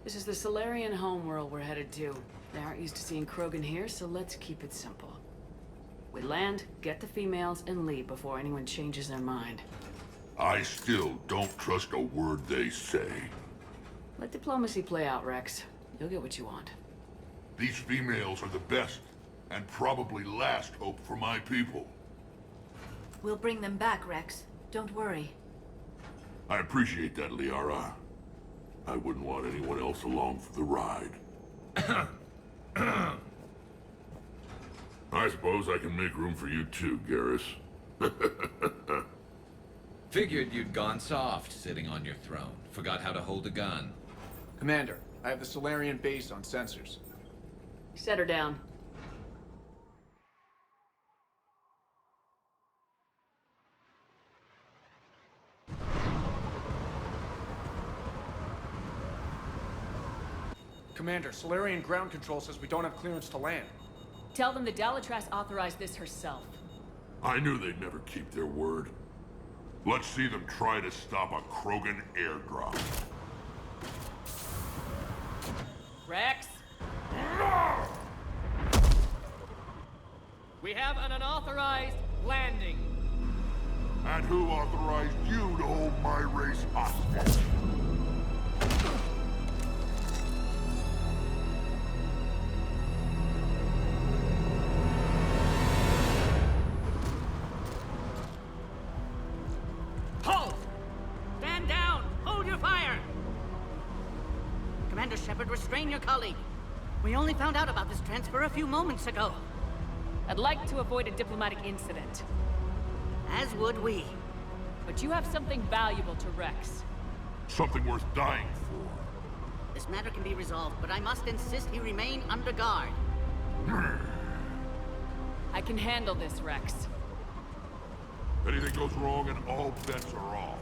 This is the Solarian homeworld we're headed to. They aren't used to seeing Krogan here, so let's keep it simple. We land, get the females, and leave before anyone changes their mind. I still don't trust a word they say. Let diplomacy play out, Rex. You'll get what you want. These females are the best, and probably last hope for my people. We'll bring them back, Rex. Don't worry. I appreciate that, Liara. I wouldn't want anyone else along for the ride. I suppose I can make room for you too, Garrus. Figured you'd gone soft sitting on your throne. Forgot how to hold a gun. Commander, I have the Solarian base on sensors. Set her down. Commander, Solarian ground control says we don't have clearance to land. Tell them the Dalatrass authorized this herself. I knew they'd never keep their word. Let's see them try to stop a Krogan airdrop. Rex? We have an unauthorized landing. And who authorized you to hold my race hostage? Halt! Stand down! Hold your fire! Commander Shepard, restrain your colleague. We only found out about this transfer a few moments ago. I'd like to avoid a diplomatic incident. As would we. But you have something valuable to Rex. Something worth dying for. This matter can be resolved, but I must insist he remain under guard. I can handle this, Rex. Anything goes wrong and all bets are off.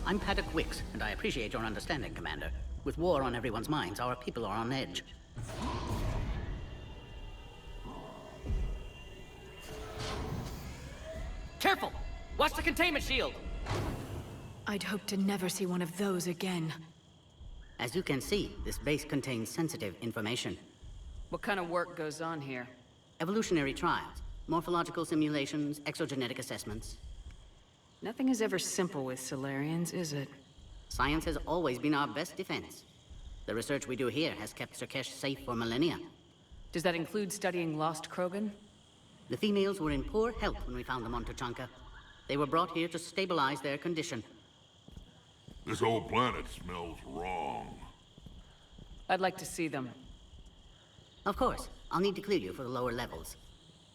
I'm Paddock Wicks, and I appreciate your understanding, Commander. With war on everyone's minds, our people are on edge. Careful! Watch the containment shield! I'd hoped to never see one of those again. As you can see, this base contains sensitive information. What kind of work goes on here? Evolutionary trials, morphological simulations, exogenetic assessments. Nothing is ever simple with Solarians, is it? Science has always been our best defense. The research we do here has kept Surkesh safe for millennia. Does that include studying lost Krogan? The females were in poor health when we found them on Tuchanka. They were brought here to stabilize their condition. This whole planet smells wrong. I'd like to see them. Of course, I'll need to clear you for the lower levels.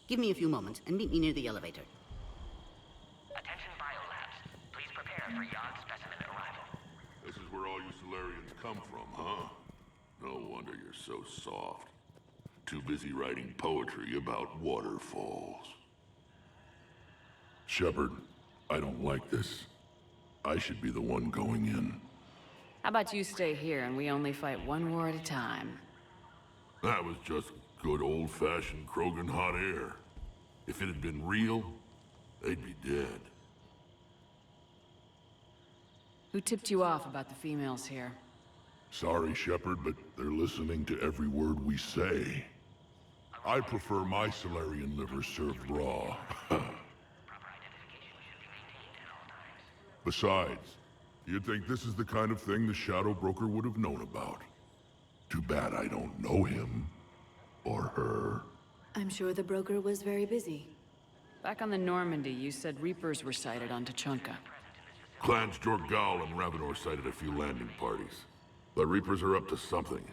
Give me a few moments and meet me near the elevator. Attention biolabs. Please prepare for yacht specimen arrival. This is where all you Solarians come from, huh? No wonder you're so soft. Too busy writing poetry about waterfalls. Shepard, I don't like this. I should be the one going in. How about you stay here and we only fight one war at a time? That was just good old-fashioned Krogan hot air. If it had been real, they'd be dead. Who tipped you off about the females here? Sorry, Shepard, but they're listening to every word we say. I prefer my Solarian liver served raw. Besides, you'd think this is the kind of thing the Shadow Broker would have known about. Too bad I don't know him. Or her. I'm sure the broker was very busy. Back on the Normandy, you said Reapers were sighted on Tuchanka. Clans Jorgal and Ravenor sighted a few landing parties. The Reapers are up to something.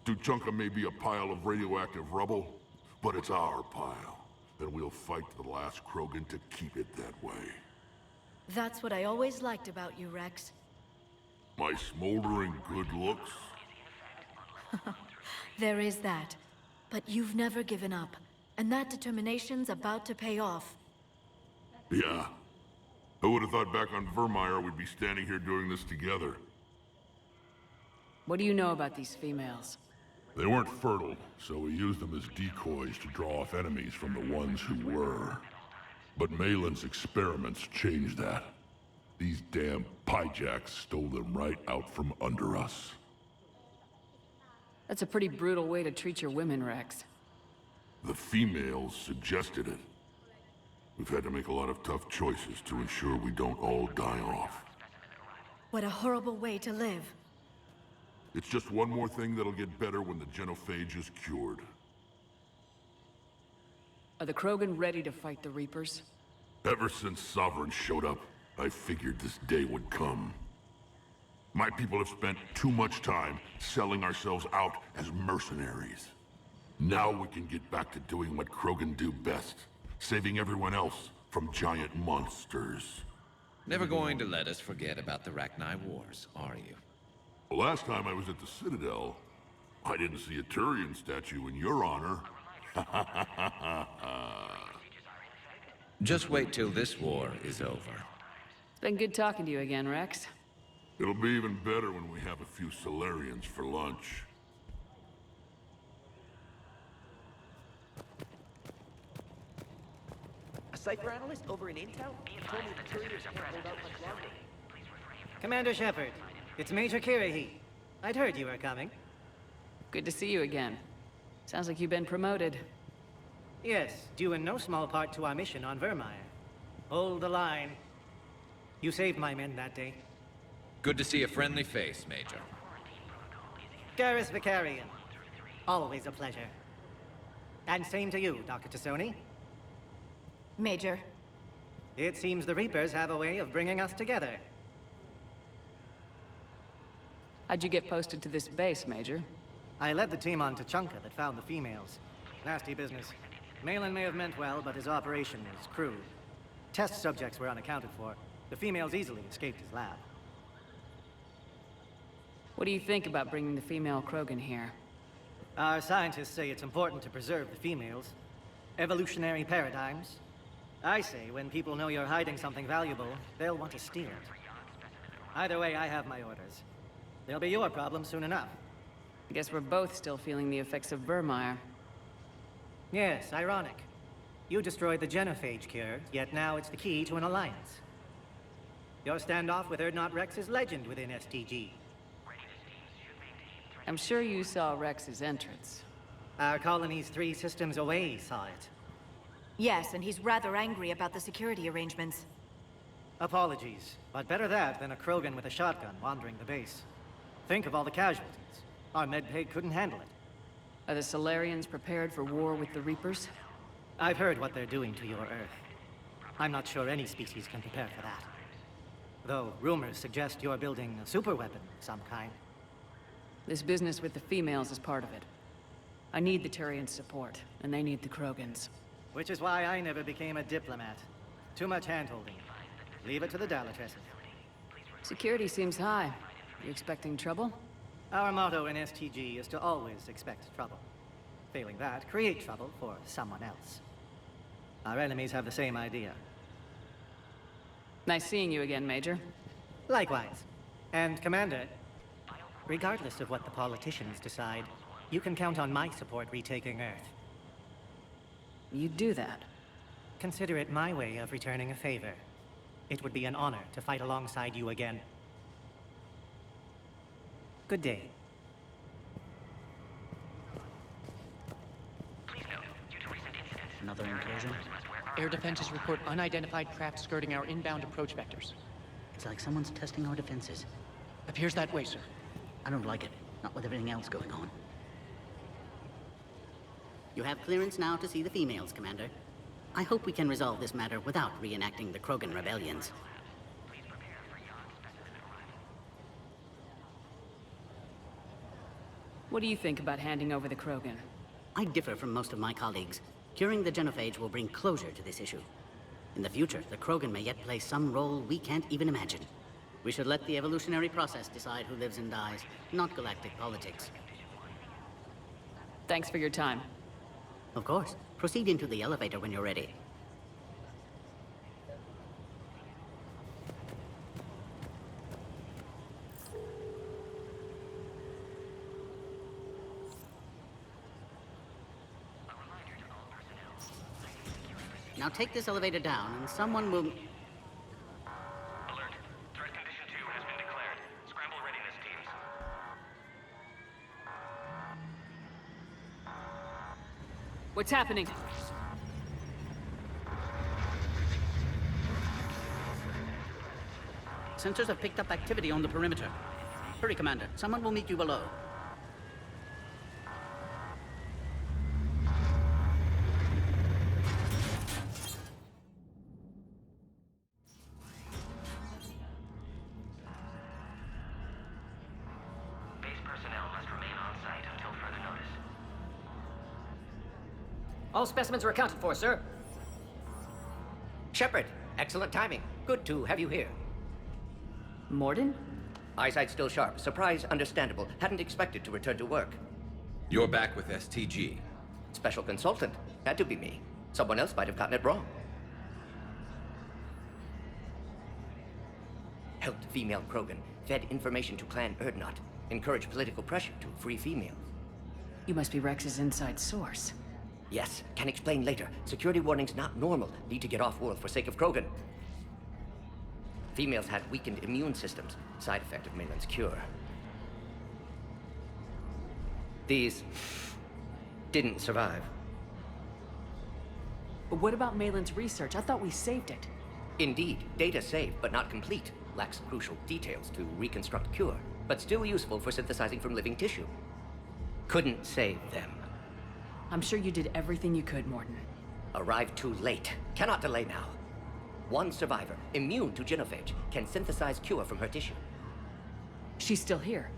Tuchanka may be a pile of radioactive rubble, but it's our pile. And we'll fight to the last Krogan to keep it that way. That's what I always liked about you, Rex. My smoldering good looks? There is that. But you've never given up. And that determination's about to pay off. Yeah. Who would have thought back on Vermeer we'd be standing here doing this together? What do you know about these females? They weren't fertile, so we used them as decoys to draw off enemies from the ones who were. But Malin's experiments changed that. These damn Pyjaks stole them right out from under us. That's a pretty brutal way to treat your women, Rex. The females suggested it. We've had to make a lot of tough choices to ensure we don't all die off. What a horrible way to live. It's just one more thing that'll get better when the genophage is cured. Are the Krogan ready to fight the Reapers? Ever since Sovereign showed up, I figured this day would come. My people have spent too much time selling ourselves out as mercenaries. Now we can get back to doing what Krogan do best, saving everyone else from giant monsters. Never going to let us forget about the Rachni Wars, are you? The last time I was at the Citadel, I didn't see a Turian statue in your honor. Just wait till this war is over. It's been good talking to you again, Rex. It'll be even better when we have a few Solarians for lunch. A cipher analyst over in Intel told me the couriers can't hold out much longer. Commander Shepard, it's Major Kirahi. I'd heard you were coming. Good to see you again. Sounds like you've been promoted. Yes, due in no small part to our mission on Vermeer. Hold the line. You saved my men that day. Good to see a friendly face, Major. Garrus Vicarian. Always a pleasure. And same to you, Dr. Tassoni. Major. It seems the Reapers have a way of bringing us together. How'd you get posted to this base, Major? I led the team on Tuchanka that found the females. Nasty business. Malin may have meant well, but his operation was crude. Test subjects were unaccounted for. The females easily escaped his lab. What do you think about bringing the female Krogan here? Our scientists say it's important to preserve the females. Evolutionary paradigms. I say when people know you're hiding something valuable, they'll want to steal it. Either way, I have my orders. They'll be your problem soon enough. I guess we're both still feeling the effects of Vermeer. Yes, ironic. You destroyed the genophage cure, yet now it's the key to an alliance. Your standoff with Urdnot Rex is legend within STG. I'm sure you saw Rex's entrance. Our colony's 3 systems away saw it. Yes, and he's rather angry about the security arrangements. Apologies, but better that than a Krogan with a shotgun wandering the base. Think of all the casualties. Our medbay couldn't handle it. Are the Solarians prepared for war with the Reapers? I've heard what they're doing to your Earth. I'm not sure any species can prepare for that. Though rumors suggest you're building a superweapon of some kind. This business with the females is part of it. I need the Turians' support, and they need the Krogans. Which is why I never became a diplomat. Too much hand-holding. Leave it to the Dalatresses. Security seems high. You expecting trouble? Our motto in STG is to always expect trouble. Failing that, create trouble for someone else. Our enemies have the same idea. Nice seeing you again, Major. Likewise. And Commander, regardless of what the politicians decide, you can count on my support retaking Earth. You do that. Consider it my way of returning a favor. It would be an honor to fight alongside you again. Good day. Another incursion? Air defenses report unidentified craft skirting our inbound approach vectors. It's like someone's testing our defenses. Appears that way, sir. I don't like it. Not with everything else going on. You have clearance now to see the females, Commander. I hope we can resolve this matter without reenacting the Krogan rebellions. What do you think about handing over the Krogan? I differ from most of my colleagues. Curing the genophage will bring closure to this issue. In the future, the Krogan may yet play some role we can't even imagine. We should let the evolutionary process decide who lives and dies, not galactic politics. Thanks for your time. Of course. Proceed into the elevator when you're ready. Now take this elevator down, and someone will... Alert. Threat condition 2 has been declared. Scramble readiness teams. What's happening? Sensors have picked up activity on the perimeter. Hurry, Commander. Someone will meet you below. Base personnel must remain on site until further notice. All specimens are accounted for, sir. Shepard, excellent timing. Good to have you here. Morden? Eyesight still sharp. Surprise understandable. Hadn't expected to return to work. You're back with STG. Special consultant. Had to be me. Someone else might have gotten it wrong. Helped female Krogan. Fed information to Clan Erdnot. Encouraged political pressure to free females. You must be Rex's inside source. Yes, can explain later. Security warnings not normal. Need to get off-world for sake of Krogan. Females had weakened immune systems. Side effect of Malin's cure. These didn't survive. But what about Malin's research? I thought we saved it. Indeed, data saved, but not complete. Lacks crucial details to reconstruct cure, but still useful for synthesizing from living tissue. Couldn't save them. I'm sure you did everything you could, Morden. Arrived too late. Cannot delay now. One survivor, immune to genophage, can synthesize cure from her tissue. She's still here.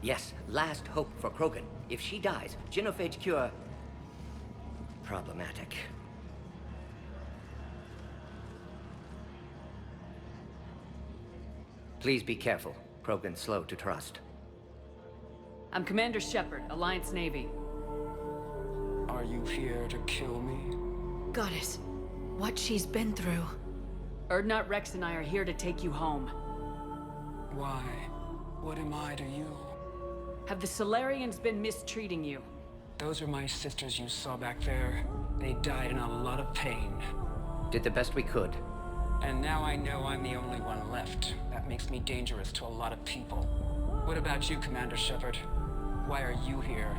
Yes, last hope for Krogan. If she dies, genophage cure... problematic. Please be careful. Krogan's slow to trust. I'm Commander Shepard, Alliance Navy. Are you here to kill me? Goddess, what she's been through. Erdnot, Rex, and I are here to take you home. Why? What am I to you? Have the Solarians been mistreating you? Those are my sisters you saw back there. They died in a lot of pain. Did the best we could. And now I know I'm the only one left. That makes me dangerous to a lot of people. What about you, Commander Shepard? Why are you here?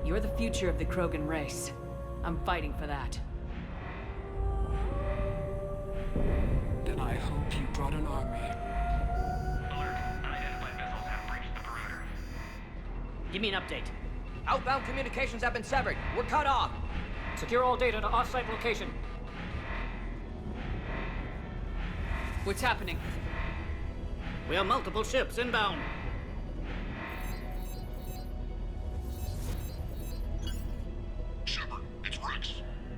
You're the future of the Krogan race. I'm fighting for that. Then I hope you brought an army. Alert. Unidentified vessels have breached the perimeter. Give me an update. Outbound communications have been severed. We're cut off. Secure all data to off-site location. What's happening? We have multiple ships inbound. Shepard, it's Rex.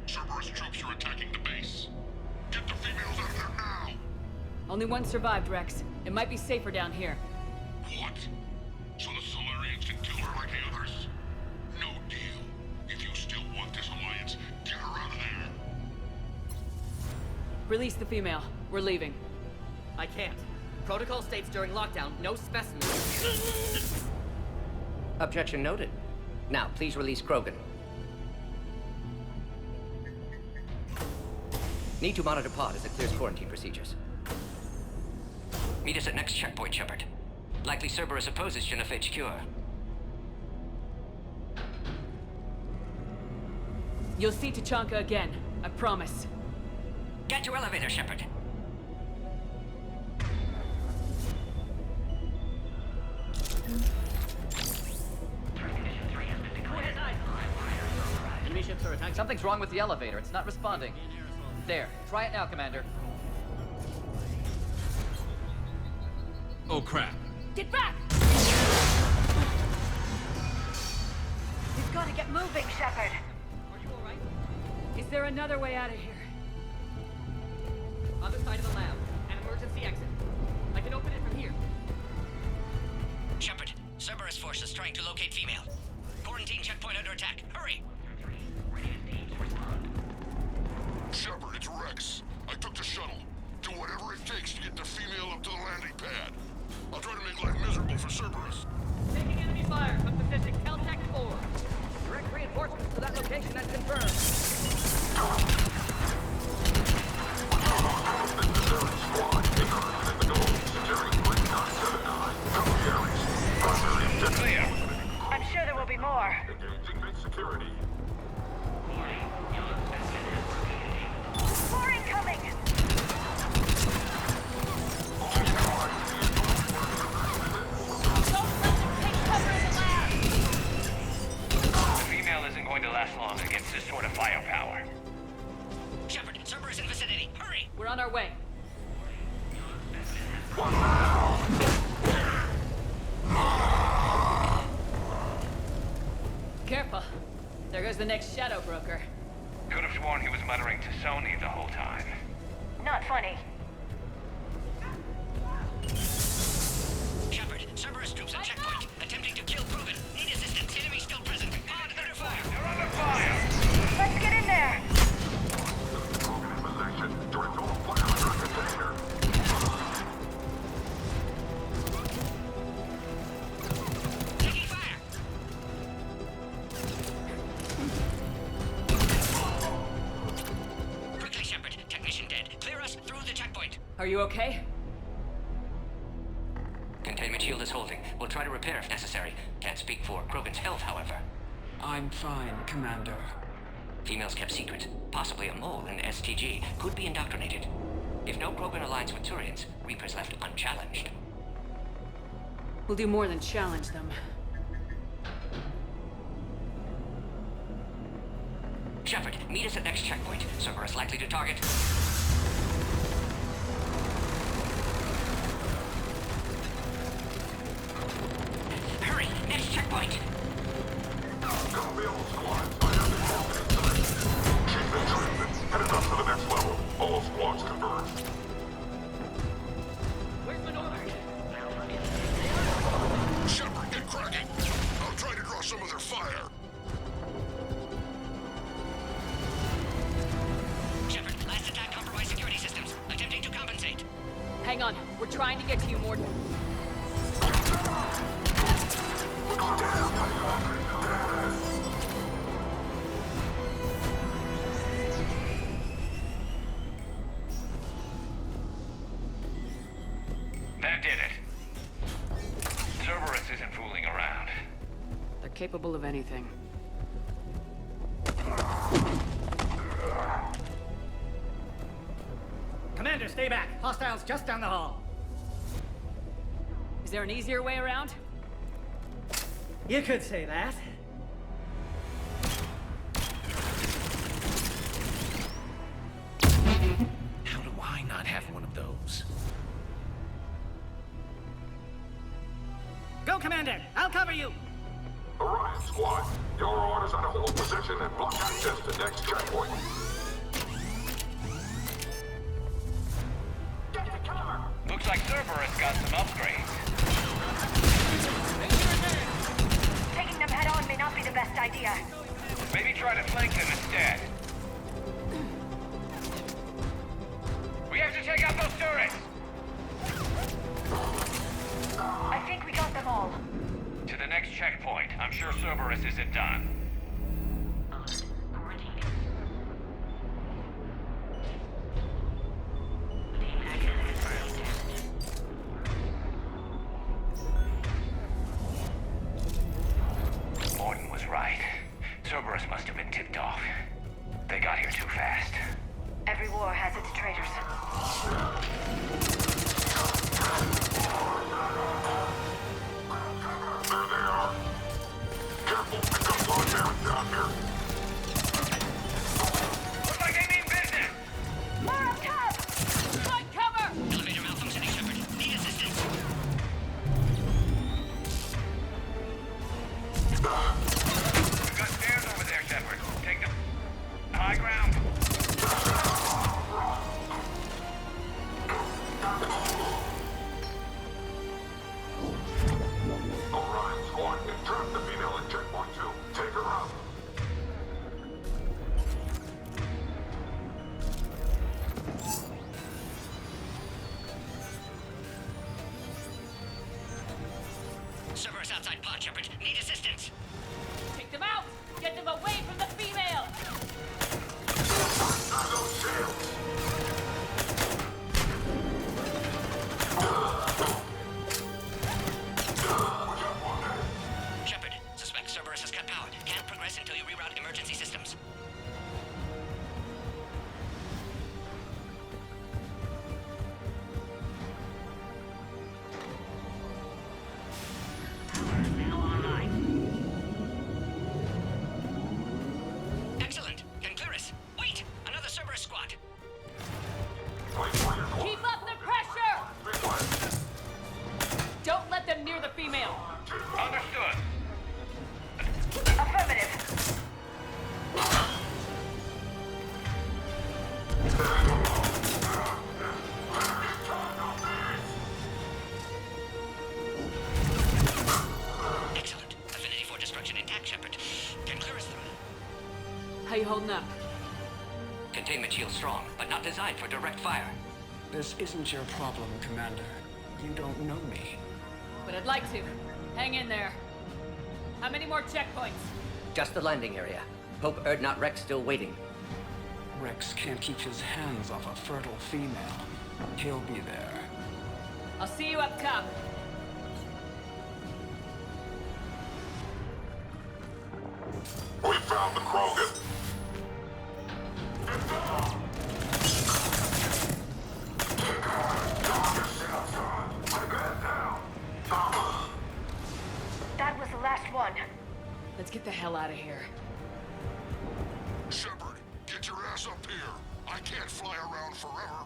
Cerberus troops are attacking the base. Get the females out of there now! Only one survived, Rex. It might be safer down here. What? So the Solarians can kill her like the others? No deal. If you still want this alliance, get her out of there. Release the female. We're leaving. I can't. Protocol states during lockdown, no specimens. Objection noted. Now, please release Krogan. Need to monitor pod as it clears quarantine procedures. Meet us at next checkpoint, Shepard. Likely Cerberus opposes genophage cure. You'll see Tachanka again. I promise. Get to elevator, Shepard. Enemy ships are attacking. Something's wrong with the elevator. It's not responding. There. Try it now, Commander. Oh, crap. Get back! We've got to get moving, Shepard. Are you alright? Is there another way out of here? Other side of the lab. An emergency exit. I can open it from here. Shepard, Cerberus forces trying to locate female. Quarantine checkpoint under attack. Hurry! Shepard, it's Rex. I took the shuttle. Do whatever it takes to get the female up to the landing pad. I'll try to make life miserable for Cerberus. Taking enemy fire from position Caltech 4. Direct reinforcements to that location has confirmed. on our way. Careful. There goes the next Shadow Broker. Could have sworn he was muttering to Sony the whole time. Not funny. Shepard, Cerberus troops at checkpoint, attempting to kill Krogan. Need assistance. Enemy still present. Pod under fire. They're under fire! Let's get in there! Krogan in possession. Direct all fire under a container. Taking fire. Quickly, Shepard. Technician dead. Clear us through the checkpoint. Are you okay? Containment shield is holding. We'll try to repair if necessary. Can't speak for Krogan's health, however. I'm fine, Commander. Females kept secret. Possibly a mole in STG. Could be indoctrinated. If no Krogan aligns with Turians, Reaper's left unchallenged. We'll do more than challenge them. Shepard, meet us at next checkpoint. Cerberus likely to target. Hurry! Next checkpoint! Gonna be all squads. I have the confidence inside. Chief in treatment. Headed up to the next level. All squads converged. Where's Maneuver? Shepard, get cracking. I'll try to draw some of their fire. Shepard, last attack compromised security systems. Attempting to compensate. Hang on. We're trying to get to you, Morden. That did it. Cerberus isn't fooling around. They're capable of anything. Commander, stay back. Hostiles just down the hall. Is there an easier way around? You could say that. How do I not have one of those? Go, Commander! I'll cover you! Orion squad, your orders are to hold position and block access to next checkpoint. Get to cover! Looks like Cerberus got some upgrades. Taking them head on may not be the best idea. Maybe try to flank them instead. We have to take out those turrets! I think we got them all. To the next checkpoint. I'm sure Cerberus isn't done. Morden was right. Cerberus must have been tipped off. They got here too fast. Every war has its traitors. There they are. Careful, we got barbarians down here. Looks like they mean business! More up top! Find cover! Elevator malfunctioning, Shepard. Need assistance. We've got stairs over there, Shepard. Take them. High ground. Orion squad, entrap the female in checkpoint 2. Take her out. Cerberus outside pod, Shepard. Need assistance. Take them out! Get them away from the female! Those shields. Shepard, suspect Cerberus has cut power. Can't progress until you reroute emergency systems. Containment shield strong, but not designed for direct fire. This isn't your problem, Commander. You don't know me. But I'd like to. Hang in there. How many more checkpoints? Just the landing area. Hope Erdnot Rex still waiting. Rex can't keep his hands off a fertile female. He'll be there. I'll see you up top. We found the Krogan. That was the last one. Let's get the hell out of here. Shepard, get your ass up here. I can't fly around forever.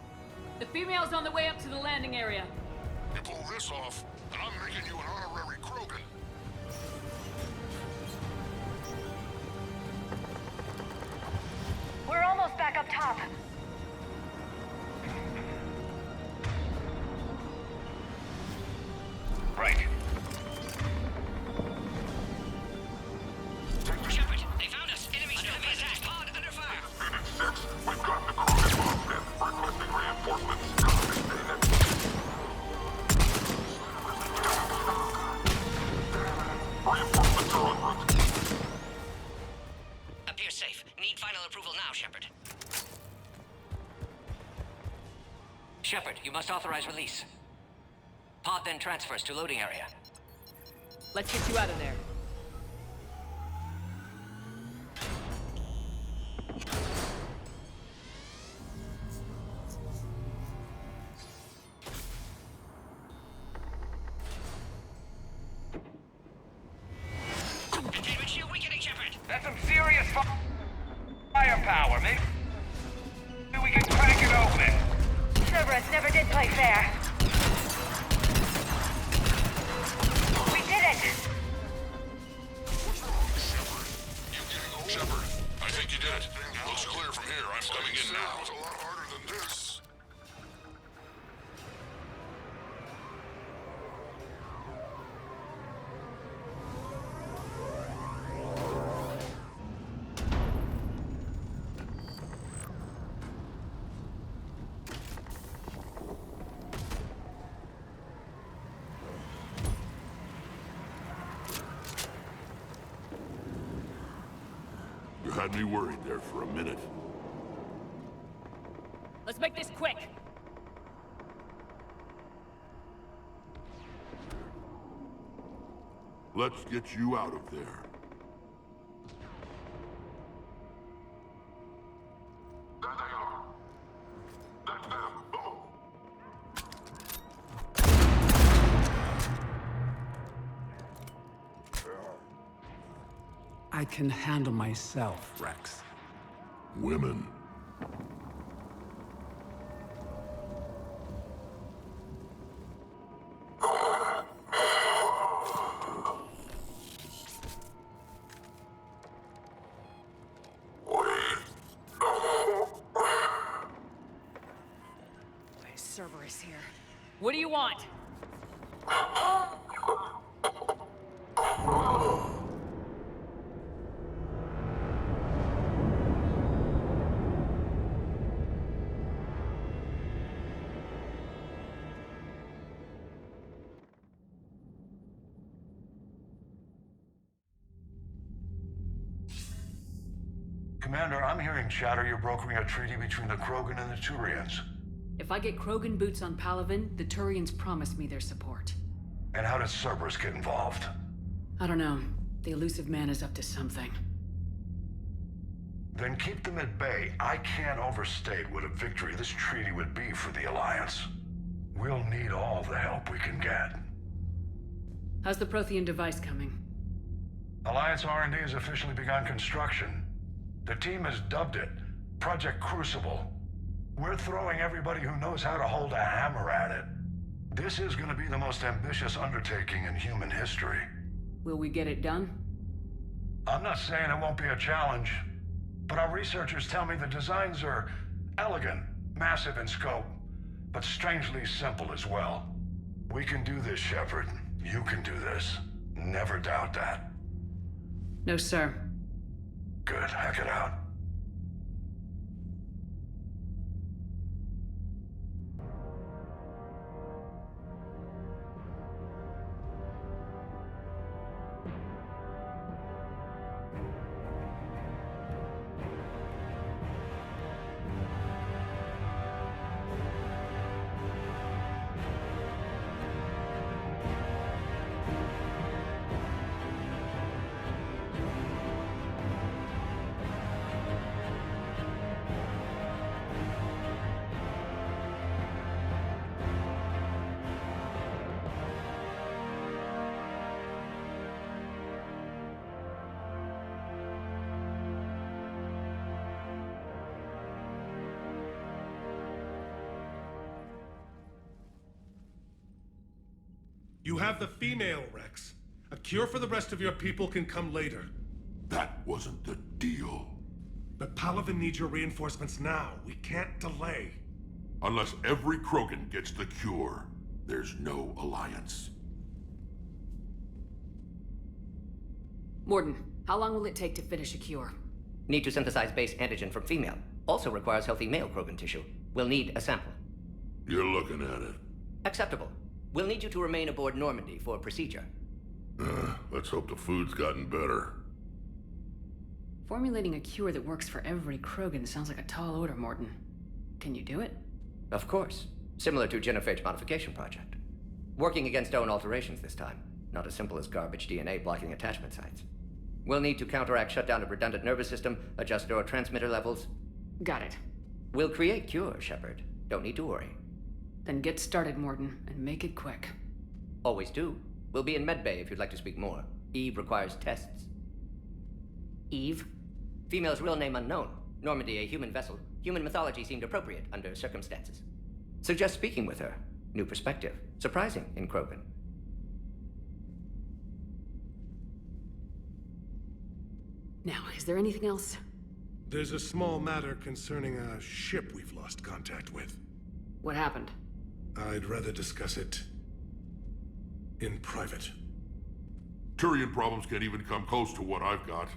The female's on the way up to the landing area. You pull this off, and I'm making you an honorary Krogan. We're almost back up top. Right. Shepard, they found us. Enemy attack. Pod under fire. Unit 6, we've got the Krogan bombed in. Requesting reinforcements. Reinforcements are en route. Appear safe. Need final approval now, Shepard. Shepard, you must authorize release. Pod then transfers to loading area. Let's get you out of there. Containment shield weakening, Shepard. That's some serious firepower. Maybe we can crack it open. Cerberus never did play fair. We did it! Shepard, I think you did it. Looks clear from here. I'm coming in now. It's a lot harder than this. You had me worried there for a minute. Let's make this quick. Let's get you out of there. There they are. That's them. Oh. I can handle myself, Rex. Women. Cerberus here. What do you want? Commander, I'm hearing chatter you're brokering a treaty between the Krogan and the Turians. If I get Krogan boots on Palaven, the Turians promise me their support. And how does Cerberus get involved? I don't know. The elusive man is up to something. Then keep them at bay. I can't overstate what a victory this treaty would be for the Alliance. We'll need all the help we can get. How's the Prothean device coming? Alliance R&D has officially begun construction. The team has dubbed it Project Crucible. We're throwing everybody who knows how to hold a hammer at it. This is going to be the most ambitious undertaking in human history. Will we get it done? I'm not saying it won't be a challenge, but our researchers tell me the designs are elegant, massive in scope, but strangely simple as well. We can do this, Shepard. You can do this. Never doubt that. No, sir. Good. Hack it out. You have the female, Rex. A cure for the rest of your people can come later. That wasn't the deal. But Palaven needs your reinforcements now. We can't delay. Unless every Krogan gets the cure, there's no alliance. Mordin, how long will it take to finish a cure? Need to synthesize base antigen from female. Also requires healthy male Krogan tissue. We'll need a sample. You're looking at it. Acceptable. We'll need you to remain aboard Normandy for procedure. Let's hope the food's gotten better. Formulating a cure that works for every Krogan sounds like a tall order, Mordin. Can you do it? Of course. Similar to Genophage Modification Project. Working against own alterations this time. Not as simple as garbage DNA blocking attachment sites. We'll need to counteract shutdown of redundant nervous system, adjust neurotransmitter levels. Got it. We'll create cure, Shepard. Don't need to worry. Then get started, Mordin, and make it quick. Always do. We'll be in medbay if you'd like to speak more. Eve requires tests. Eve? Female's real name unknown. Normandy, a human vessel. Human mythology seemed appropriate under circumstances. Suggest speaking with her. New perspective. Surprising in Krogan. Now, is there anything else? There's a small matter concerning a ship we've lost contact with. What happened? I'd rather discuss it in private. Turian problems can't even come close to what I've got.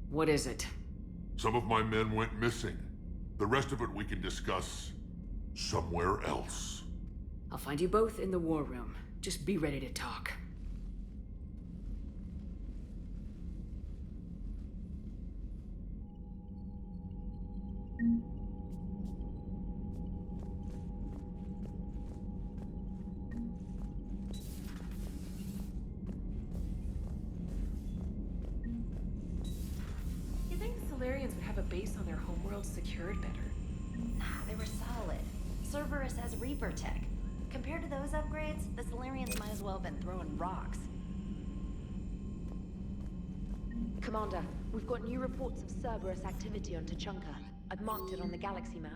What is it? Some of my men went missing. The rest of it we can discuss somewhere else. I'll find you both in the war room. Just be ready to talk. You think the Solarians would have a base on their homeworld secured better? Nah, they were solid. Cerberus has Reaper tech. Compared to those upgrades, the Solarians might as well have been throwing rocks. Commander, we've got new reports of Cerberus activity on Tuchanka. I've marked it on the galaxy map.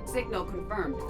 Signal confirmed.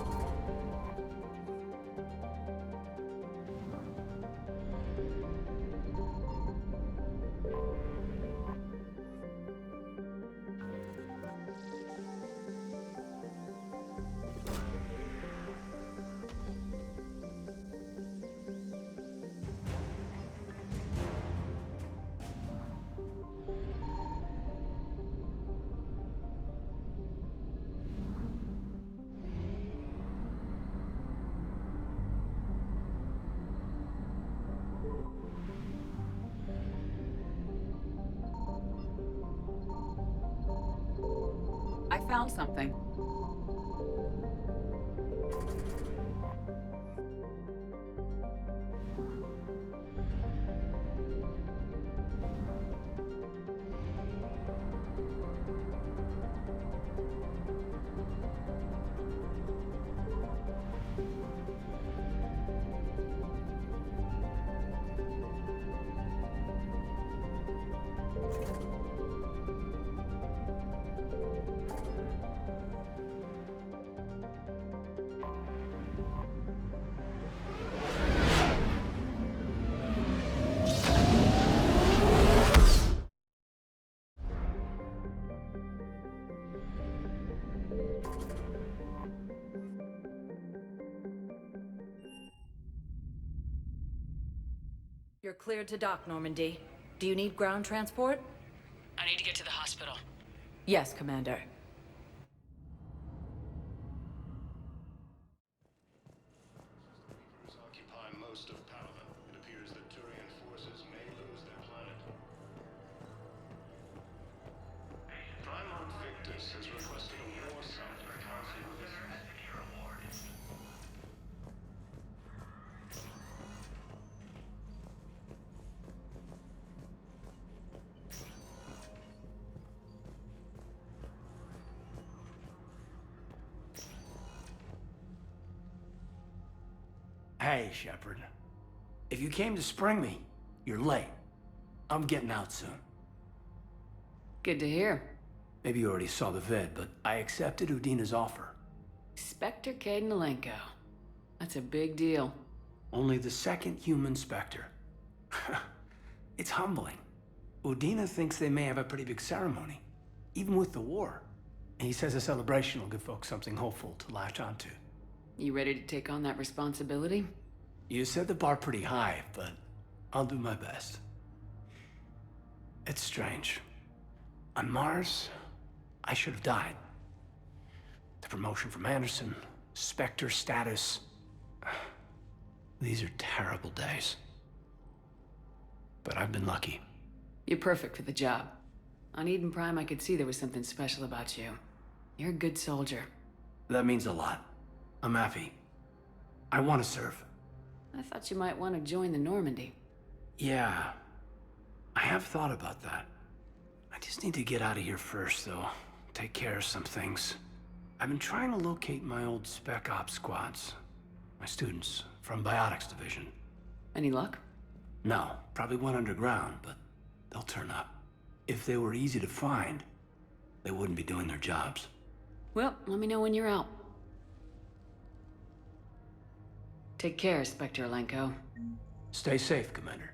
I found something. You're cleared to dock, Normandy. Do you need ground transport? I need to get to the hospital. Yes, Commander. Occupy most of Palaven. It appears that Turian forces may lose their planet. Primarch Victus has requested a war summit of Council of Hey, Shepard. If you came to spring me, you're late. I'm getting out soon. Good to hear. Maybe you already saw the vid, but I accepted Udina's offer. Spectre Cadenalenko. That's a big deal. Only the second human Spectre. It's humbling. Udina thinks they may have a pretty big ceremony, even with the war. And he says a celebration will give folks something hopeful to latch onto. You ready to take on that responsibility? You set the bar pretty high, but I'll do my best. It's strange. On Mars, I should have died. The promotion from Anderson, Spectre status. These are terrible days. But I've been lucky. You're perfect for the job. On Eden Prime, I could see there was something special about you. You're a good soldier. That means a lot. I'm happy. I want to serve. I thought you might want to join the Normandy. Yeah. I have thought about that. I just need to get out of here first, though. Take care of some things. I've been trying to locate my old Spec Ops squads. My students from Biotics Division. Any luck? No. Probably went underground, but they'll turn up. If they were easy to find, they wouldn't be doing their jobs. Well, let me know when you're out. Take care, Spectre Alenko. Stay safe, Commander.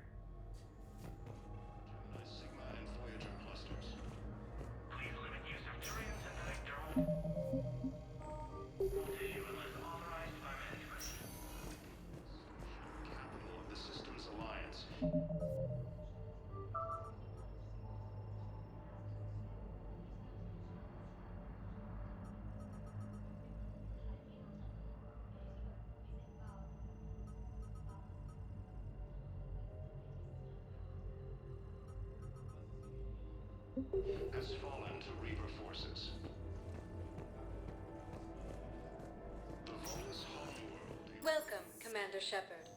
has fallen to Reaper forces. The Volus homeworld. Welcome, Commander Shepard.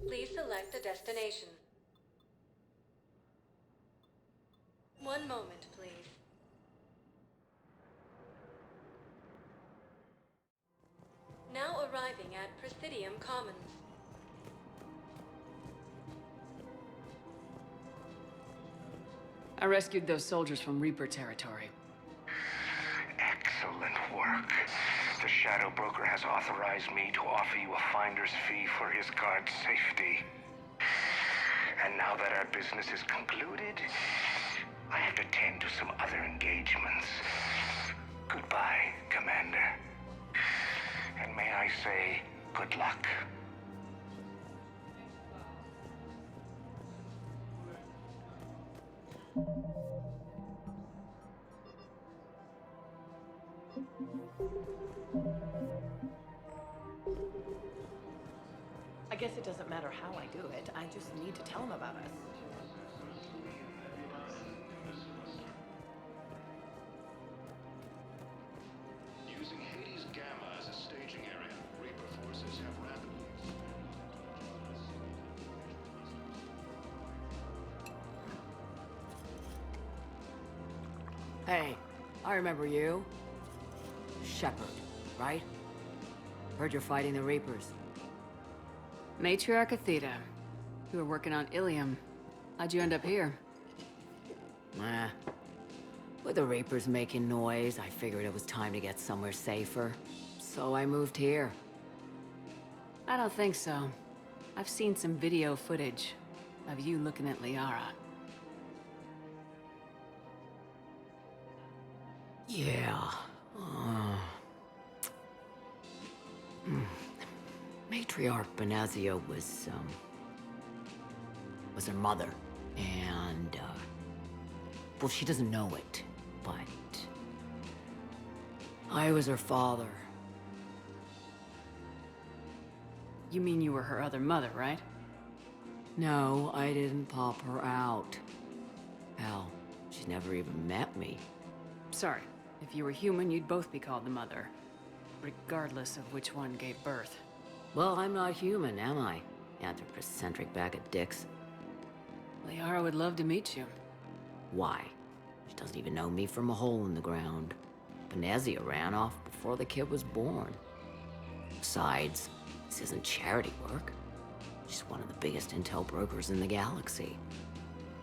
Please select a destination. One moment, please. Now arriving at Presidium Commons. I rescued those soldiers from Reaper territory. Excellent work. The Shadow Broker has authorized me to offer you a finder's fee for his guard's safety. And now that our business is concluded, I have to tend to some other engagements. Goodbye, Commander. And may I say, good luck. I guess it doesn't matter how I do it. I just need to tell him about us. Using Hades Gamma as a staging area, Reaper forces have rapidly... Hey, I remember you. Shepard, right? Heard you're fighting the Reapers. Matriarch Athena. You were working on Ilium. How'd you end up here? With the Reapers making noise, I figured it was time to get somewhere safer. So I moved here. I don't think so. I've seen some video footage of you looking at Liara. Yeah. Matriarch Benazia was her mother. And, well, she doesn't know it, but I was her father. You mean you were her other mother, right? No, I didn't pop her out. Hell, she's never even met me. Sorry, if you were human, you'd both be called the mother, regardless of which one gave birth. Well, I'm not human, am I? Anthropocentric bag of dicks. Liara would love to meet you. Why? She doesn't even know me from a hole in the ground. Benazia ran off before the kid was born. Besides, this isn't charity work. She's one of the biggest intel brokers in the galaxy.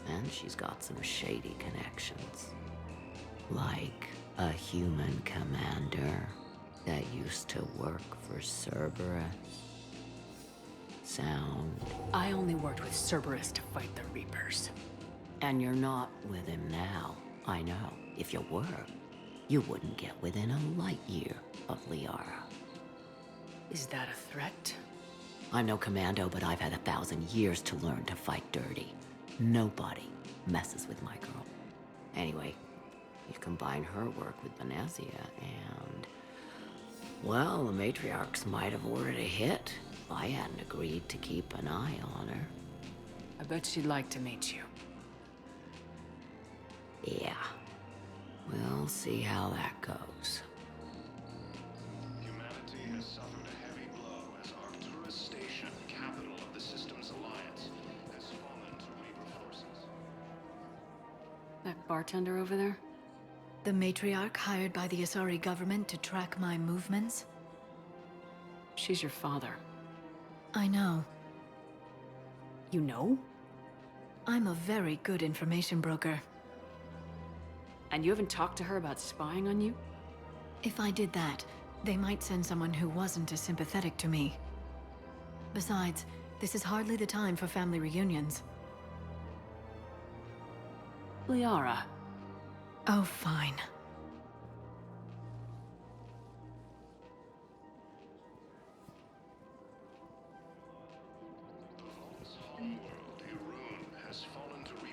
And she's got some shady connections. Like a human commander that used to work for Cerberus. Sound. I only worked with Cerberus to fight the Reapers. And you're not with him now. I know. If you were, you wouldn't get within a light year of Liara. Is that a threat? I'm no commando, but I've had 1,000 years to learn to fight dirty. Nobody messes with my girl. Anyway, you combine her work with Benazia and... well, the matriarchs might have ordered a hit if I hadn't agreed to keep an eye on her. I bet she'd like to meet you. Yeah. We'll see how that goes. Humanity has suffered a heavy blow as Arcturus Station, capital of the Systems Alliance, has fallen to Reaper forces. That bartender over there? The matriarch hired by the Asari government to track my movements? She's your father. I know. You know? I'm a very good information broker. And you haven't talked to her about spying on you? If I did that, they might send someone who wasn't as sympathetic to me. Besides, this is hardly the time for family reunions. Liara. Oh, fine.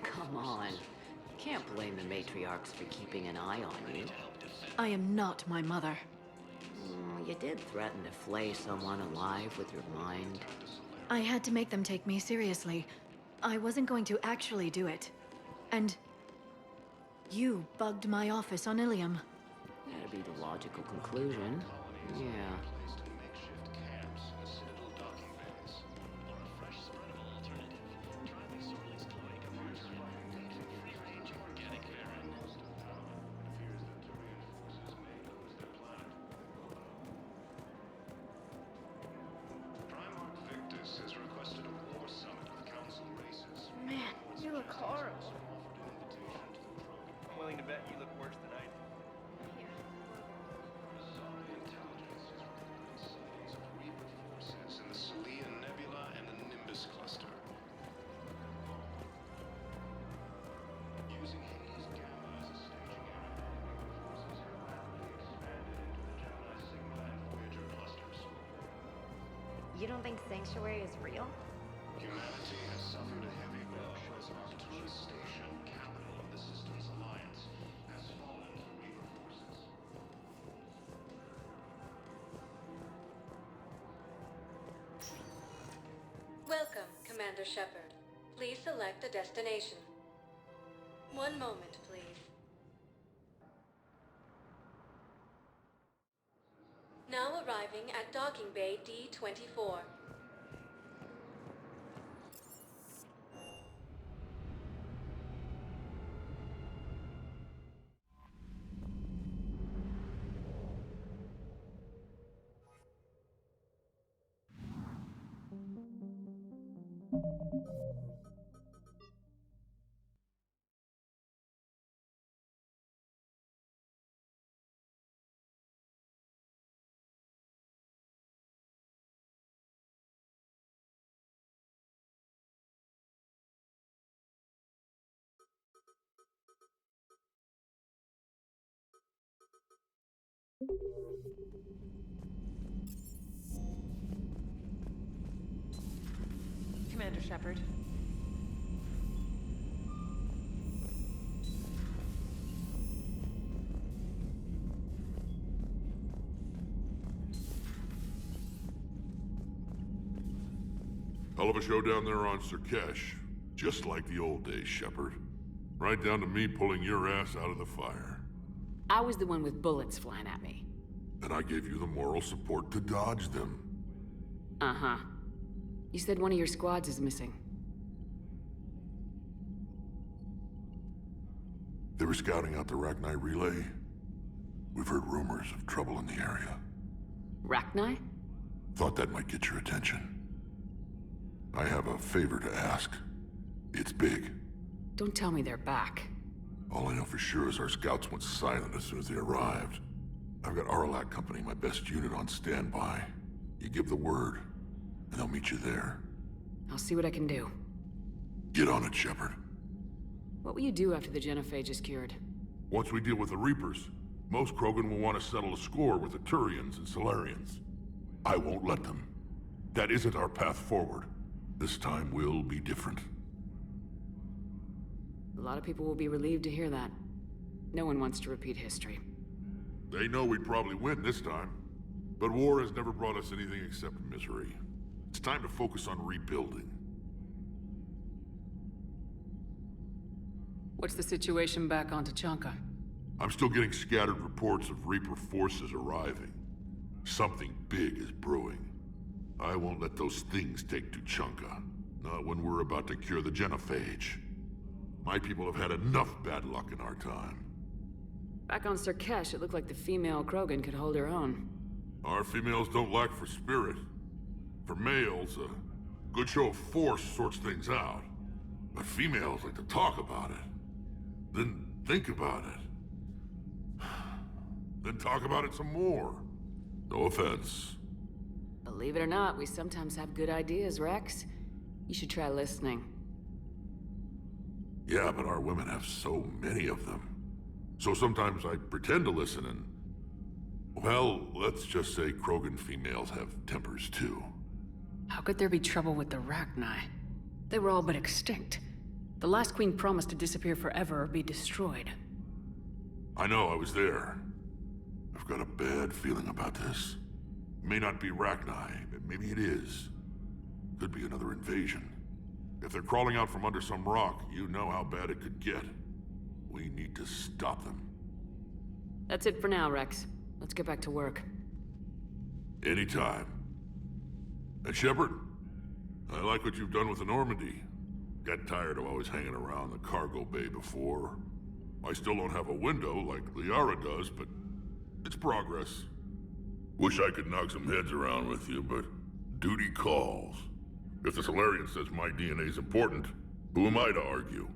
Come on. You can't blame the matriarchs for keeping an eye on you. I am not my mother. You did threaten to flay someone alive with your mind. I had to make them take me seriously. I wasn't going to actually do it. And... you bugged my office on Ilium. That'd be the logical conclusion. Yeah. Man, you look horrible. I'm willing to bet you look worse than I do. Forces in the Celian Nebula and the Nimbus Cluster. Using Hades Gamma as a staging area, forces have rapidly expanded into the Gemini Sigma and Voyager clusters. You don't think Sanctuary is real? Humanity has suffered a heavy blow as Arcturus Station, capital of the Systems Alliance, has fallen to Reaper forces. Welcome, Commander Shepard. Please select a destination. One moment, please. Now arriving at Docking Bay D-24. Commander Shepard. Hell of a show down there on Surkesh. Just like the old days, Shepard. Right down to me pulling your ass out of the fire. I was the one with bullets flying at me. And I gave you the moral support to dodge them. Uh-huh. You said one of your squads is missing. They were scouting out the Rachni relay. We've heard rumors of trouble in the area. Rachni? Thought that might get your attention. I have a favor to ask. It's big. Don't tell me they're back. All I know for sure is our scouts went silent as soon as they arrived. I've got Aralak Company, my best unit, on standby. You give the word, and they'll meet you there. I'll see what I can do. Get on it, Shepard. What will you do after the Genophage is cured? Once we deal with the Reapers, most Krogan will want to settle a score with the Turians and Solarians. I won't let them. That isn't our path forward. This time will be different. A lot of people will be relieved to hear that. No one wants to repeat history. They know we'd probably win this time. But war has never brought us anything except misery. It's time to focus on rebuilding. What's the situation back on Tuchanka? I'm still getting scattered reports of Reaper forces arriving. Something big is brewing. I won't let those things take Tuchanka. Not when we're about to cure the Genophage. My people have had enough bad luck in our time. Back on Surkesh, it looked like the female Krogan could hold her own. Our females don't lack for spirit. For males, a good show of force sorts things out. But females like to talk about it. Then think about it. Then talk about it some more. No offense. Believe it or not, we sometimes have good ideas, Rex. You should try listening. Yeah, but our women have so many of them. So sometimes I pretend to listen and... Well, let's just say Krogan females have tempers too. How could there be trouble with the Rachni? They were all but extinct. The last queen promised to disappear forever or be destroyed. I know, I was there. I've got a bad feeling about this. It may not be Rachni, but maybe it is. Could be another invasion. If they're crawling out from under some rock, you know how bad it could get. We need to stop them. That's it for now, Rex. Let's get back to work. Anytime. And Shepard, I like what you've done with the Normandy. Got tired of always hanging around the cargo bay before. I still don't have a window like Liara does, but it's progress. Wish I could knock some heads around with you, but duty calls. If the Solarian says my DNA's important, who am I to argue?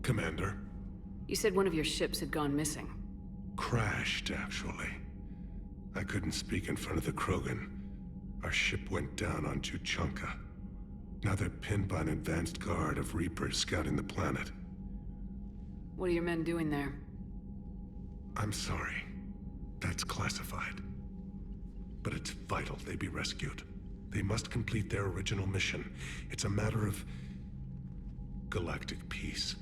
Commander. You said one of your ships had gone missing. Crashed, actually. I couldn't speak in front of the Krogan. Our ship went down on Tuchanka. Now they're pinned by an advanced guard of Reapers scouting the planet. What are your men doing there? I'm sorry. That's classified. But it's vital they be rescued. They must complete their original mission. It's a matter of galactic peace.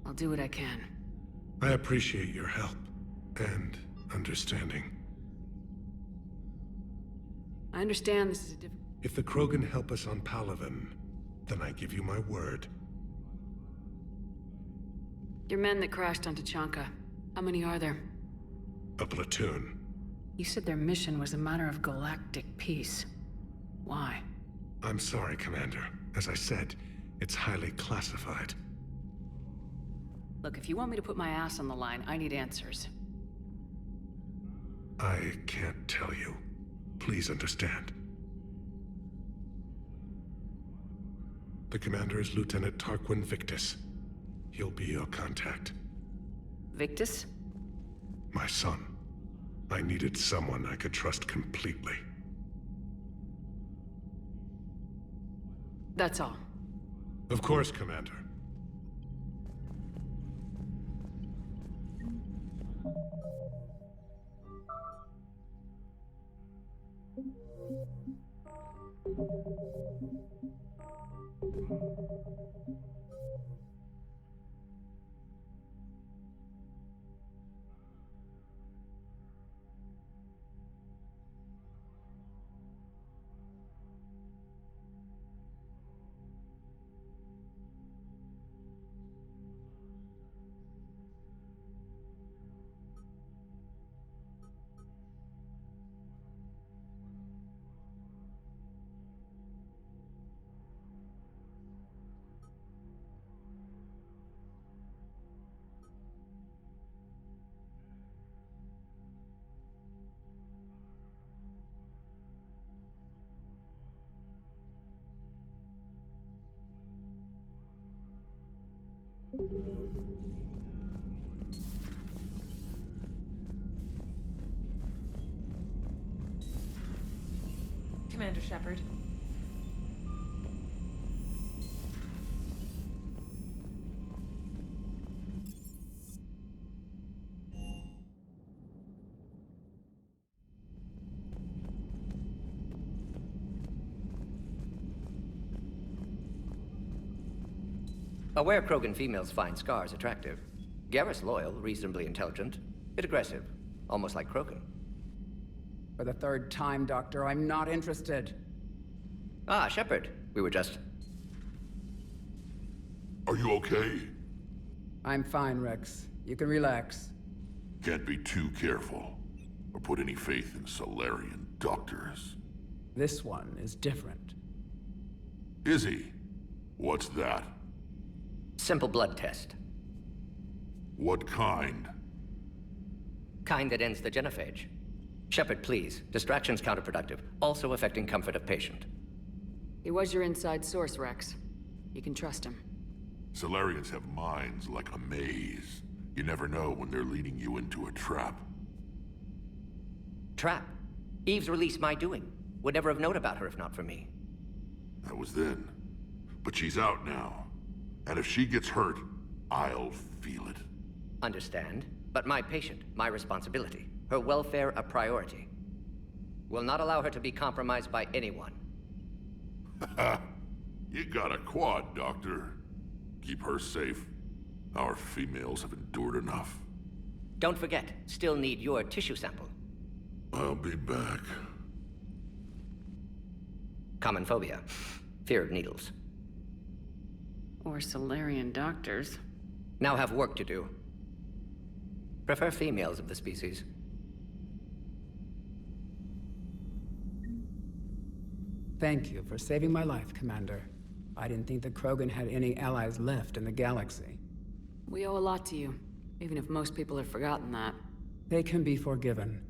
I'll do what I can. I appreciate your help and understanding. I understand this is a difficult... If the Krogan help us on Palaven, then I give you my word. Your men that crashed on Tuchanka, how many are there? A platoon. You said their mission was a matter of galactic peace. Why? I'm sorry, Commander. As I said, it's highly classified. Look, if you want me to put my ass on the line, I need answers. I can't tell you. Please understand. The commander is Lieutenant Tarquin Victus. He'll be your contact. Victus? My son. I needed someone I could trust completely. That's all. Of course, Commander. Commander Shepard. Aware Krogan females find scars attractive. Garrus loyal, reasonably intelligent, bit aggressive, almost like Krogan. For the third time, Doctor, I'm not interested. Ah, Shepard. We were just... Are you okay? I'm fine, Rex. You can relax. Can't be too careful, or put any faith in Salarian doctors. This one is different. Is he? What's that? Simple blood test. What kind? Kind that ends the genophage. Shepard, please. Distraction's counterproductive, also affecting comfort of patient. He was your inside source, Rex. You can trust him. Salarians have minds like a maze. You never know when they're leading you into a trap. Trap? Eve's release my doing. Would never have known about her if not for me. That was then. But she's out now. And if she gets hurt, I'll feel it. Understand. But my patient, my responsibility. Her welfare a priority. Will not allow her to be compromised by anyone. You got a quad, Doctor. Keep her safe. Our females have endured enough. Don't forget, still need your tissue sample. I'll be back. Common phobia. Fear of needles. Or Salarian doctors. Now have work to do. Prefer females of the species. Thank you for saving my life, Commander. I didn't think the Krogan had any allies left in the galaxy. We owe a lot to you, even if most people have forgotten that. They can be forgiven.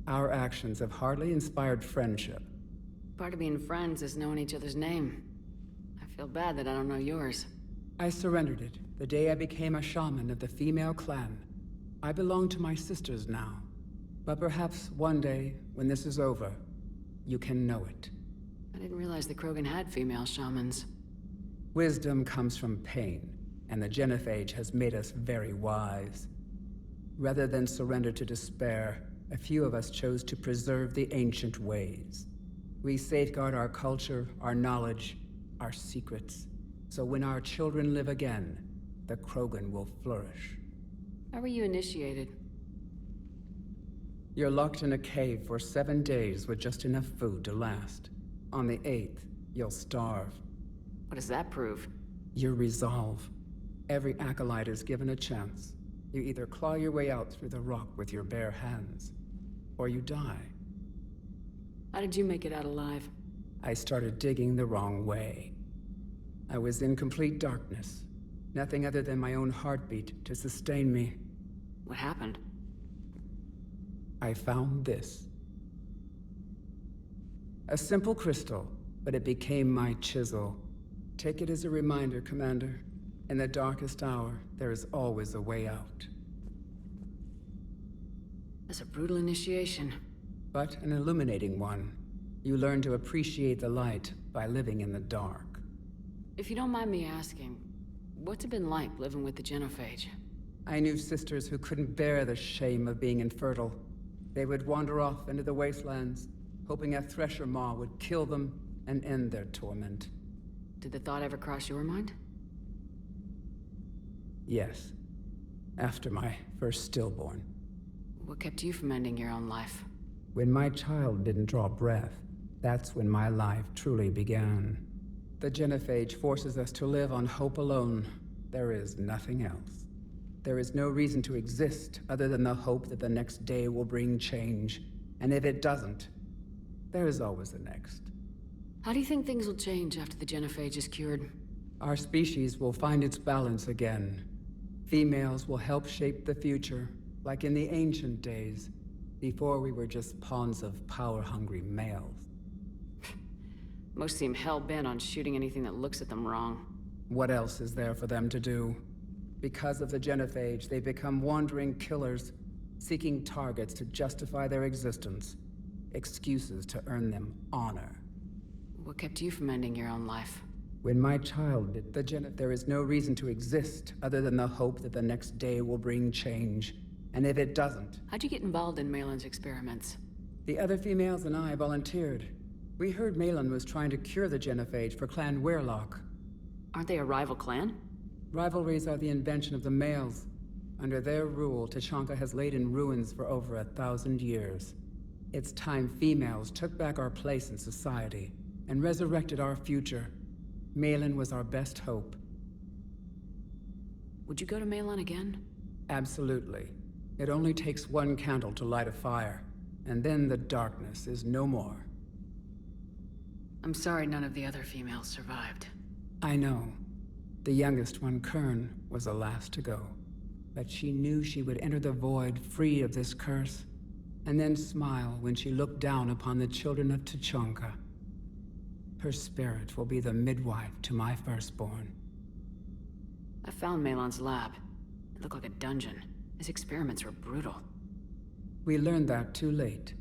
Our actions have hardly inspired friendship. Part of being friends is knowing each other's name. I feel bad that I don't know yours. I surrendered it the day I became a shaman of the female clan. I belong to my sisters now. But perhaps one day, when this is over, you can know it. I didn't realize the Krogan had female shamans. Wisdom comes from pain, and the genophage has made us very wise. Rather than surrender to despair, a few of us chose to preserve the ancient ways. We safeguard our culture, our knowledge, our secrets, so when our children live again, the Krogan will flourish. How were you initiated? You're locked in a cave for 7 days with just enough food to last. On the 8th, you'll starve. What does that prove? Your resolve. Every acolyte is given a chance. You either claw your way out through the rock with your bare hands, or you die. How did you make it out alive? I started digging the wrong way. I was in complete darkness. Nothing other than my own heartbeat to sustain me. What happened? I found this. A simple crystal, but it became my chisel. Take it as a reminder, Commander. In the darkest hour, there is always a way out. That's a brutal initiation. But an illuminating one. You learn to appreciate the light by living in the dark. If you don't mind me asking, what's it been like living with the Genophage? I knew sisters who couldn't bear the shame of being infertile. They would wander off into the wastelands, hoping a Thresher Maw would kill them and end their torment. Did the thought ever cross your mind? Yes. After my first stillborn. What kept you from ending your own life? When my child didn't draw breath, that's when my life truly began. The Genophage forces us to live on hope alone. There is nothing else. There is no reason to exist other than the hope that the next day will bring change. And if it doesn't, there is always the next. How do you think things will change after the Genophage is cured? Our species will find its balance again. Females will help shape the future, like in the ancient days, before we were just pawns of power-hungry males. Most seem hell-bent on shooting anything that looks at them wrong. What else is there for them to do? Because of the Genophage, they become wandering killers, seeking targets to justify their existence. Excuses to earn them honor. What kept you from ending your own life? When my child did there is no reason to exist other than the hope that the next day will bring change. And if it doesn't... How'd you get involved in Malin's experiments? The other females and I volunteered. We heard Malin was trying to cure the Genophage for Clan Weirlock. Aren't they a rival clan? Rivalries are the invention of the males. Under their rule, Tuchanka has laid in ruins for over 1,000 years. It's time females took back our place in society and resurrected our future. Malin was our best hope. Would you go to Malin again? Absolutely. It only takes one candle to light a fire, and then the darkness is no more. I'm sorry none of the other females survived. I know. The youngest one, Kern, was the last to go. But she knew she would enter the void free of this curse, and then smile when she looked down upon the children of Tuchanka. Her spirit will be the midwife to my firstborn. I found Malin's lab. It looked like a dungeon. His experiments were brutal. We learned that too late.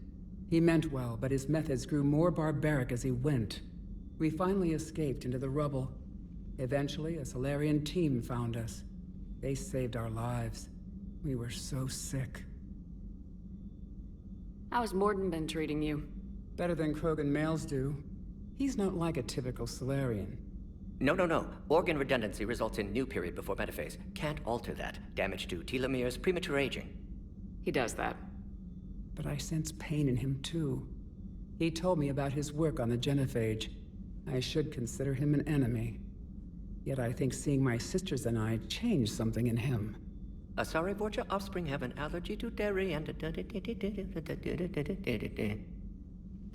He meant well, but his methods grew more barbaric as he went. We finally escaped into the rubble. Eventually, a Solarian team found us. They saved our lives. We were so sick. How has Mordin been treating you? Better than Krogan males do. He's not like a typical Solarian. No. Organ redundancy results in new period before metaphase. Can't alter that. Damage to telomeres, premature aging. He does that. But I sense pain in him too. He told me about his work on the Genophage. I should consider him an enemy. Yet I think seeing my sisters and I changed something in him. Asari Vorcha offspring have an allergy to dairy and...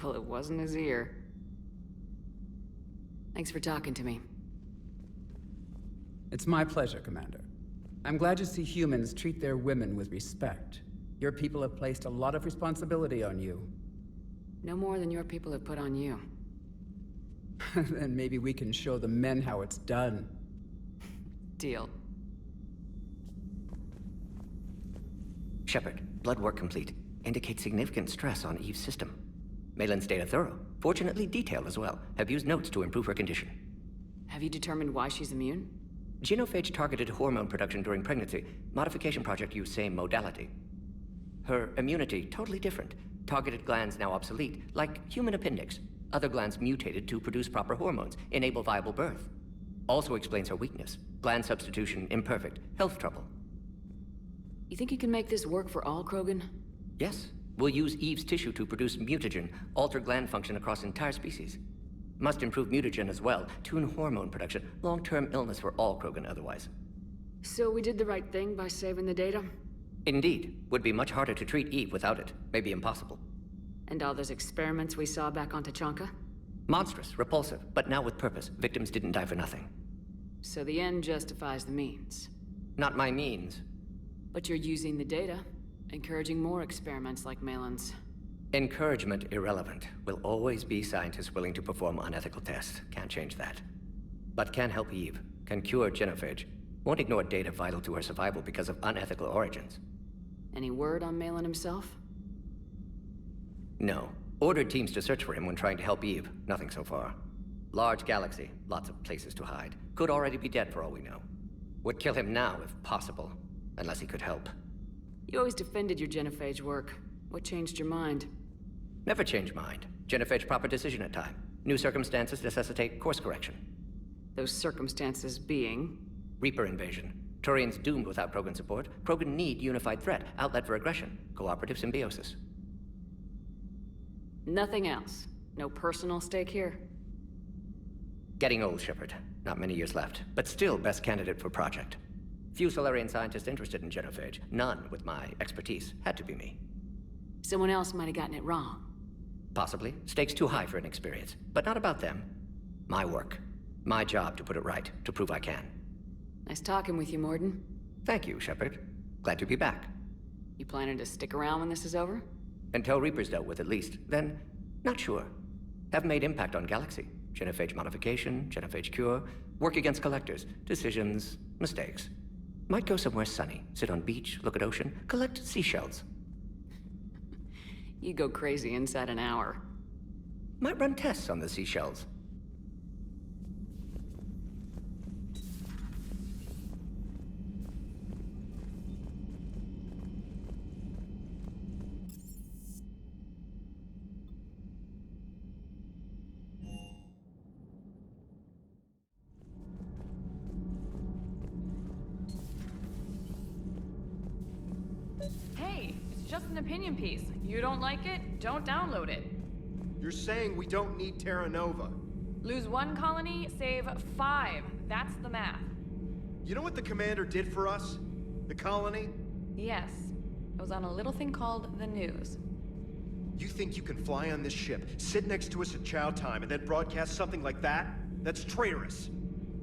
Well, it wasn't his ear. Thanks for talking to me. It's my pleasure, Commander. I'm glad to see humans treat their women with respect. Your people have placed a lot of responsibility on you. No more than your people have put on you. Then maybe we can show the men how it's done. Deal. Shepard, blood work complete. Indicates significant stress on Eve's system. Malin's data thorough. Fortunately detailed as well. Have used notes to improve her condition. Have you determined why she's immune? Genophage targeted hormone production during pregnancy. Modification project used same modality. Her immunity, totally different. Targeted glands now obsolete, like human appendix. Other glands mutated to produce proper hormones, enable viable birth. Also explains her weakness. Gland substitution imperfect. Health trouble. You think you can make this work for all Krogan? Yes. We'll use Eve's tissue to produce mutagen, alter gland function across entire species. Must improve mutagen as well, tune hormone production. Long-term illness for all Krogan otherwise. So we did the right thing by saving the data? Indeed. Would be much harder to treat Eve without it. Maybe impossible. And all those experiments we saw back on Tuchanka? Monstrous, repulsive, but now with purpose. Victims didn't die for nothing. So the end justifies the means. Not my means. But you're using the data, encouraging more experiments like Malin's. Encouragement irrelevant. Will always be scientists willing to perform unethical tests. Can't change that. But can help Eve. Can cure Genophage. Won't ignore data vital to her survival because of unethical origins. Any word on Malin himself? No. Ordered teams to search for him when trying to help Eve. Nothing so far. Large galaxy, lots of places to hide. Could already be dead for all we know. Would kill him now if possible, unless he could help. You always defended your genophage work. What changed your mind? Never change mind. Genophage proper decision at time. New circumstances necessitate course correction. Those circumstances being? Reaper invasion. Turians doomed without Krogan support. Krogan need unified threat, outlet for aggression, cooperative symbiosis. Nothing else. No personal stake here? Getting old, Shepard. Not many years left, but still best candidate for project. Few Solarian scientists interested in genophage. None with my expertise. Had to be me. Someone else might have gotten it wrong. Possibly. Stakes too high for inexperience. But not about them. My work. My job to put it right, to prove I can. Nice talking with you, Mordin. Thank you, Shepard. Glad to be back. You planning to stick around when this is over? Until Reaper's dealt with, at least. Then, not sure. Have made impact on Galaxy. Genophage modification, genophage cure, work against collectors, decisions, mistakes. Might go somewhere sunny, sit on beach, look at ocean, collect seashells. You go crazy inside an hour. Might run tests on the seashells. Hey, it's just an opinion piece. You don't like it, don't download it. You're saying we don't need Terra Nova. Lose 1 colony, save 5. That's the math. You know what the commander did for us? The colony? Yes. It was on a little thing called the news. You think you can fly on this ship, sit next to us at chow time, and then broadcast something like that? That's traitorous.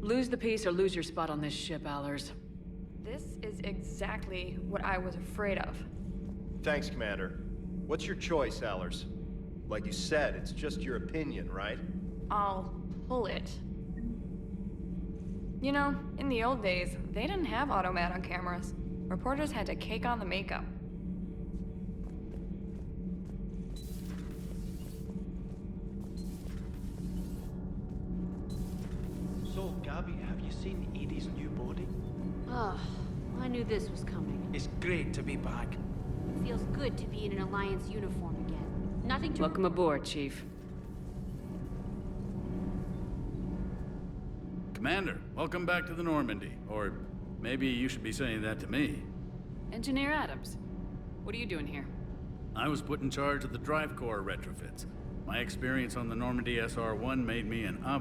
Lose the peace or lose your spot on this ship, Allers. This is exactly what I was afraid of. Thanks, Commander. What's your choice, Allers? Like you said, it's just your opinion, right? I'll pull it. You know, in the old days, they didn't have automat on cameras. Reporters had to cake on the makeup. So, Gabby, have you seen Edie's new body? Oh, I knew this was coming. It's great to be back. It feels good to be in an Alliance uniform again. Nothing to... Welcome aboard, Chief. Commander, welcome back to the Normandy. Or maybe you should be saying that to me. Engineer Adams, what are you doing here? I was put in charge of the drive core retrofits. My experience on the Normandy SR-1 made me an obvious